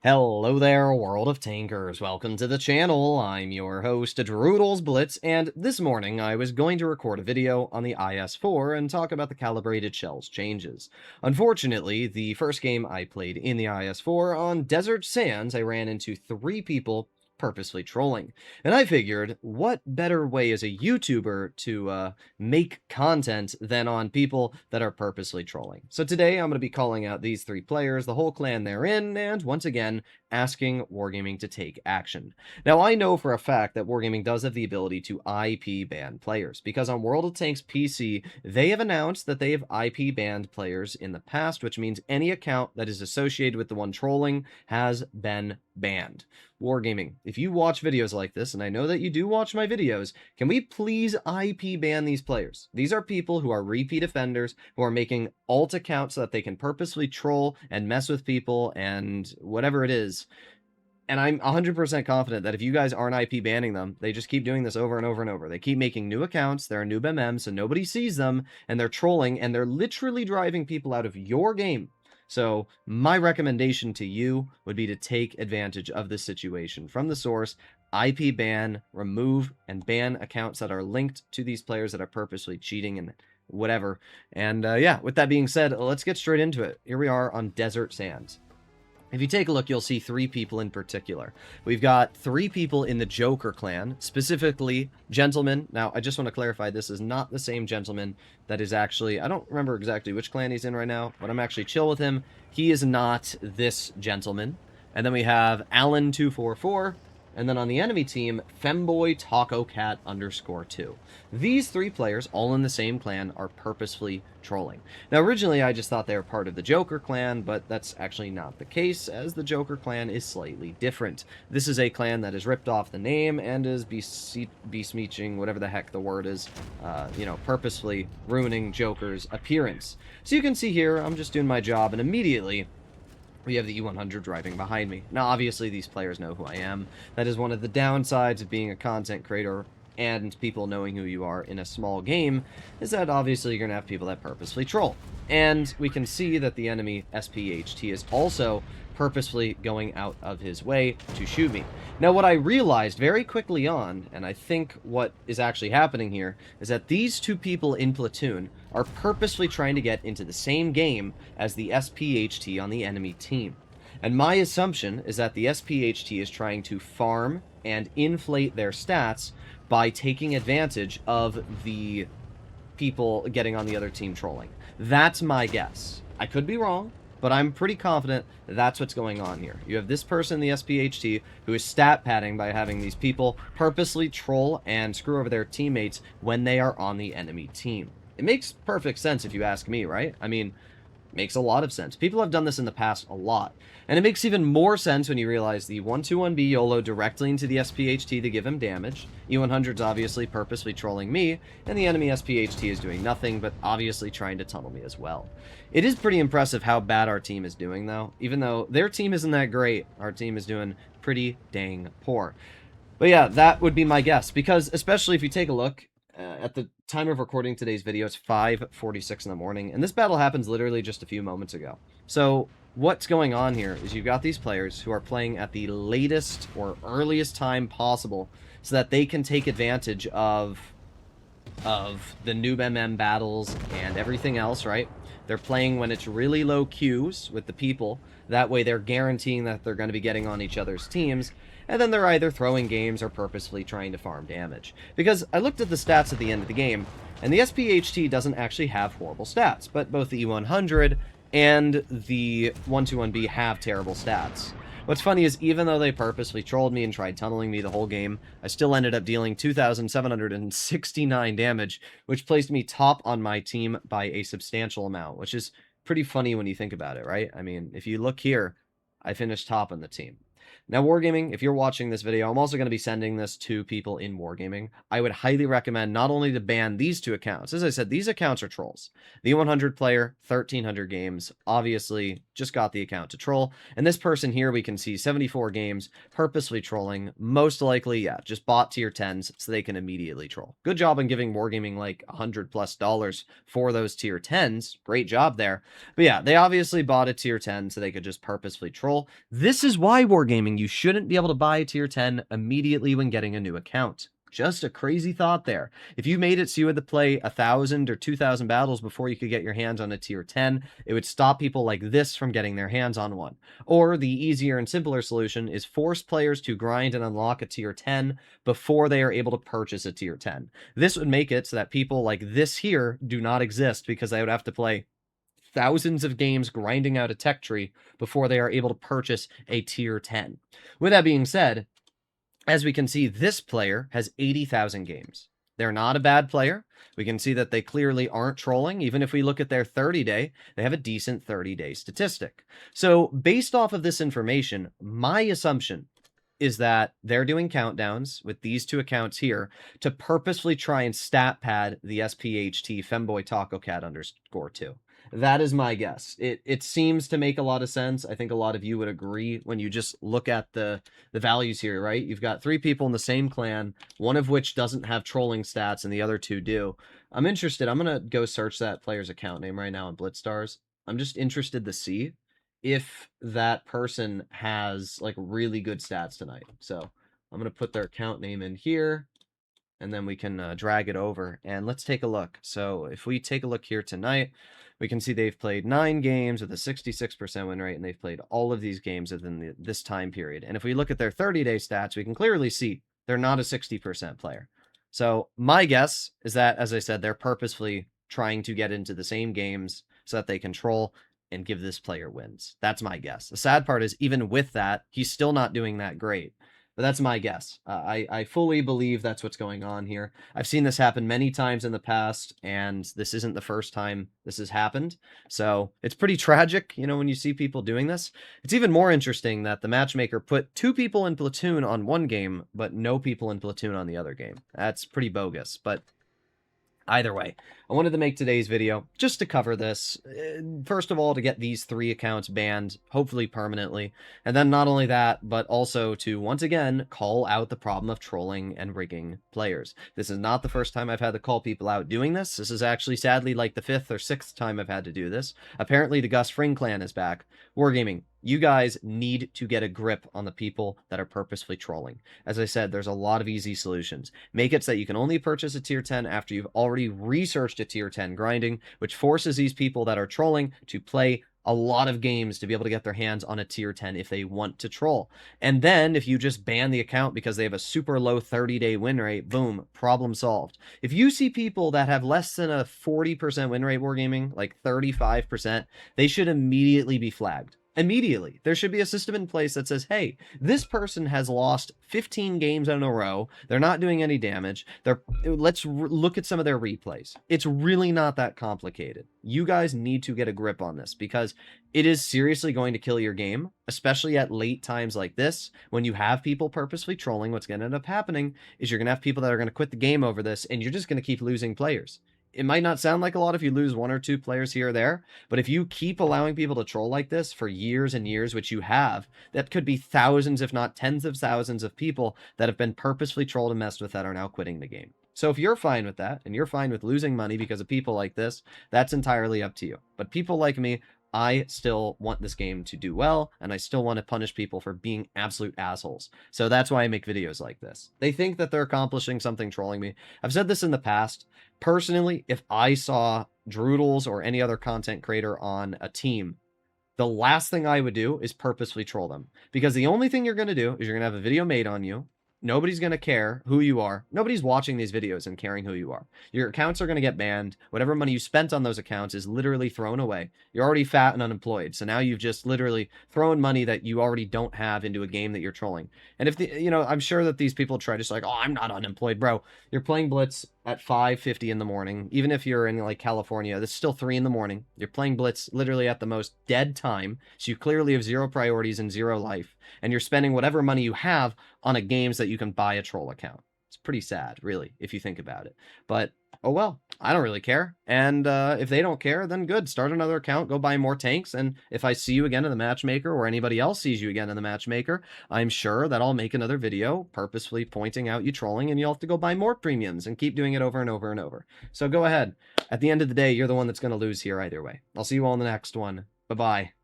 Hello there, world of tankers. Welcome to the channel. I'm your host, Droodles Blitz, and this morning I was going to record a video on the IS-4 and talk about the calibrated shells changes. Unfortunately, the first game I played in the IS-4 on desert sands, I ran into 3 people purposely trolling. And I figured, what better way as a YouTuber to make content than on people that are purposely trolling. So today I'm going to be calling out these 3 players, the whole clan they're in, and once again, asking Wargaming to take action. Now, I know for a fact that Wargaming does have the ability to IP ban players, because on World of Tanks PC, they have announced that they have IP banned players in the past, which means any account that is associated with the one trolling has been banned. Wargaming, if you watch videos like this, and I know that you do watch my videos, can we please IP ban these players? These are people who are repeat offenders, who are making alt accounts so that they can purposely troll and mess with people and whatever it is. And I'm 100% confident that if you guys aren't IP banning them, they just keep doing this over and over and over. They keep making new accounts, they're a new MM, so nobody sees them, and they're trolling, and they're literally driving people out of your game. So my recommendation to you would be to take advantage of this situation from the source, IP ban, remove, and ban accounts that are linked to these players that are purposely cheating and whatever. And yeah, with that being said, let's get straight into it. Here we are on Desert Sands. If you take a look, you'll see 3 people in particular. We've got 3 people in the Joker clan, specifically Gentleman. Now, I just want to clarify, this is not the same Gentleman that is actually... I don't remember exactly which clan he's in right now, but I'm actually chill with him. He is not this Gentleman. And then we have Alan244, and then on the enemy team, Femboy Taco Cat _2. These 3 players, all in the same clan, are purposefully trolling. Now, originally, I just thought they were part of the Joker clan, but that's actually not the case, as the Joker clan is slightly different. This is a clan that has ripped off the name and is besmeeching, whatever the heck the word is, purposefully ruining Joker's appearance. So you can see here, I'm just doing my job, and immediately we have the E100 driving behind me. Now, obviously, these players know who I am. That is one of the downsides of being a content creator and people knowing who you are in a small game, is that obviously you're going to have people that purposefully troll. And we can see that the enemy SPHT is also purposefully going out of his way to shoot me. Now, what I realized very quickly on, and I think what is actually happening here, is that these 2 people in platoon are purposely trying to get into the same game as the SPHT on the enemy team. And my assumption is that the SPHT is trying to farm and inflate their stats by taking advantage of the people getting on the other team trolling. That's my guess. I could be wrong, but I'm pretty confident that's what's going on here. You have this person, the SPHT, who is stat padding by having these people purposely troll and screw over their teammates when they are on the enemy team. It makes perfect sense if you ask me, right? I mean, makes a lot of sense. People have done this in the past a lot. And it makes even more sense when you realize the 121B YOLO directly into the SPHT to give him damage. E100's obviously purposely trolling me, and the enemy SPHT is doing nothing but obviously trying to tunnel me as well. It is pretty impressive how bad our team is doing, though. Even though their team isn't that great, our team is doing pretty dang poor. But yeah, that would be my guess, because especially if you take a look, at the time of recording today's video, it's 5:46 in the morning, and this battle happens literally just a few moments ago. So what's going on here is you've got these players who are playing at the latest or earliest time possible so that they can take advantage of the noob MM battles and everything else, right? They're playing when it's really low queues with the people. That way they're guaranteeing that they're going to be getting on each other's teams. And then they're either throwing games or purposefully trying to farm damage. Because I looked at the stats at the end of the game, and the SPHT doesn't actually have horrible stats, but both the E100 and the 121B have terrible stats. What's funny is even though they purposely trolled me and tried tunneling me the whole game, I still ended up dealing 2,769 damage, which placed me top on my team by a substantial amount, which is pretty funny when you think about it, right? I mean, if you look here, I finished top on the team. Now, Wargaming, if you're watching this video, I'm also going to be sending this to people in Wargaming. I would highly recommend not only to ban these two accounts. As I said, these accounts are trolls. The 100 player, 1,300 games, obviously just got the account to troll. And this person here, we can see 74 games, purposely trolling. Most likely, yeah, just bought tier 10s so they can immediately troll. Good job on giving Wargaming like $100+ for those tier 10s. Great job there. But yeah, they obviously bought a tier 10 so they could just purposefully troll. This is why, Wargaming, you shouldn't be able to buy a tier 10 immediately when getting a new account. Just a crazy thought there. If you made it so you had to play 1,000 or 2,000 battles before you could get your hands on a tier 10, it would stop people like this from getting their hands on one. Or the easier and simpler solution is force players to grind and unlock a tier 10 before they are able to purchase a tier 10. This would make it so that people like this here do not exist because they would have to play thousands of games grinding out a tech tree before they are able to purchase a tier 10. With that being said, as we can see, this player has 80,000 games. They're not a bad player. We can see that they clearly aren't trolling. Even if we look at their 30-day, they have a decent 30-day statistic. So based off of this information, my assumption is that they're doing countdowns with these two accounts here to purposefully try and stat pad the SPHT Femboy Taco Cat _2. That is my guess. It seems to make a lot of sense. I think a lot of you would agree when you just look at the values here, right? You've got 3 people in the same clan, one of which doesn't have trolling stats and the other 2 do. I'm interested. I'm going to go search that player's account name right now on BlitzStars. I'm just interested to see if that person has like really good stats tonight. So I'm going to put their account name in here, and then we can drag it over, and let's take a look. So if we take a look here tonight, we can see they've played 9 games with a 66% win rate, and they've played all of these games within this time period. And if we look at their 30-day stats, we can clearly see they're not a 60% player. So my guess is that, as I said, they're purposefully trying to get into the same games so that they control and give this player wins. That's my guess. The sad part is, even with that, he's still not doing that great. But that's my guess. I fully believe that's what's going on here. I've seen this happen many times in the past, and this isn't the first time this has happened. So it's pretty tragic, you know, when you see people doing this. It's even more interesting that the matchmaker put 2 people in Platoon on one game, but no people in Platoon on the other game. That's pretty bogus, but either way, I wanted to make today's video just to cover this. First of all, to get these 3 accounts banned, hopefully permanently. And then not only that, but also to once again call out the problem of trolling and rigging players. This is not the first time I've had to call people out doing this. This is actually sadly like the 5th or 6th time I've had to do this. Apparently the Gus Fring clan is back. Wargaming, you guys need to get a grip on the people that are purposefully trolling. As I said, there's a lot of easy solutions. Make it so that you can only purchase a tier 10 after you've already researched a tier 10 grinding, which forces these people that are trolling to play a lot of games to be able to get their hands on a tier 10 if they want to troll. And then if you just ban the account because they have a super low 30-day win rate, boom, problem solved. If you see people that have less than a 40% win rate, Wargaming, like 35%, they should immediately be flagged. Immediately. There should be a system in place that says, hey, this person has lost 15 games in a row. They're not doing any damage. Let's look at some of their replays. It's really not that complicated. You guys need to get a grip on this because it is seriously going to kill your game, especially at late times like this. When you have people purposely trolling, what's going to end up happening is you're going to have people that are going to quit the game over this, and you're just going to keep losing players. It might not sound like a lot if you lose 1 or 2 players here or there, but if you keep allowing people to troll like this for years and years, which you have, that could be thousands, if not tens of thousands of people that have been purposefully trolled and messed with that are now quitting the game. So if you're fine with that, and you're fine with losing money because of people like this, that's entirely up to you. But people like me, I still want this game to do well, and I still want to punish people for being absolute assholes. So that's why I make videos like this. They think that they're accomplishing something trolling me. I've said this in the past. Personally, if I saw Droodles or any other content creator on a team, the last thing I would do is purposefully troll them. Because the only thing you're going to do is you're going to have a video made on you. Nobody's going to care who you are. Nobody's watching these videos and caring who you are. Your accounts are going to get banned. Whatever money you spent on those accounts is literally thrown away. You're already fat and unemployed. So now you've just literally thrown money that you already don't have into a game that you're trolling. And if I'm sure that these people try to say, like, oh, I'm not unemployed, bro. You're playing Blitz. at 5:50 in the morning. Even if you're in like California, it's still 3 in the morning. You're playing Blitz literally at the most dead time, so you clearly have zero priorities and zero life, and you're spending whatever money you have on a games that you can buy a troll account. It's pretty sad, really, if you think about it. But oh well, I don't really care. And if they don't care, then good. Start another account, go buy more tanks, and if I see you again in the matchmaker, or anybody else sees you again in the matchmaker, I'm sure that I'll make another video purposefully pointing out you trolling, and you'll have to go buy more premiums and keep doing it over and over and over. So go ahead. At the end of the day, you're the one that's going to lose here either way. I'll see you all in the next one. Bye-bye.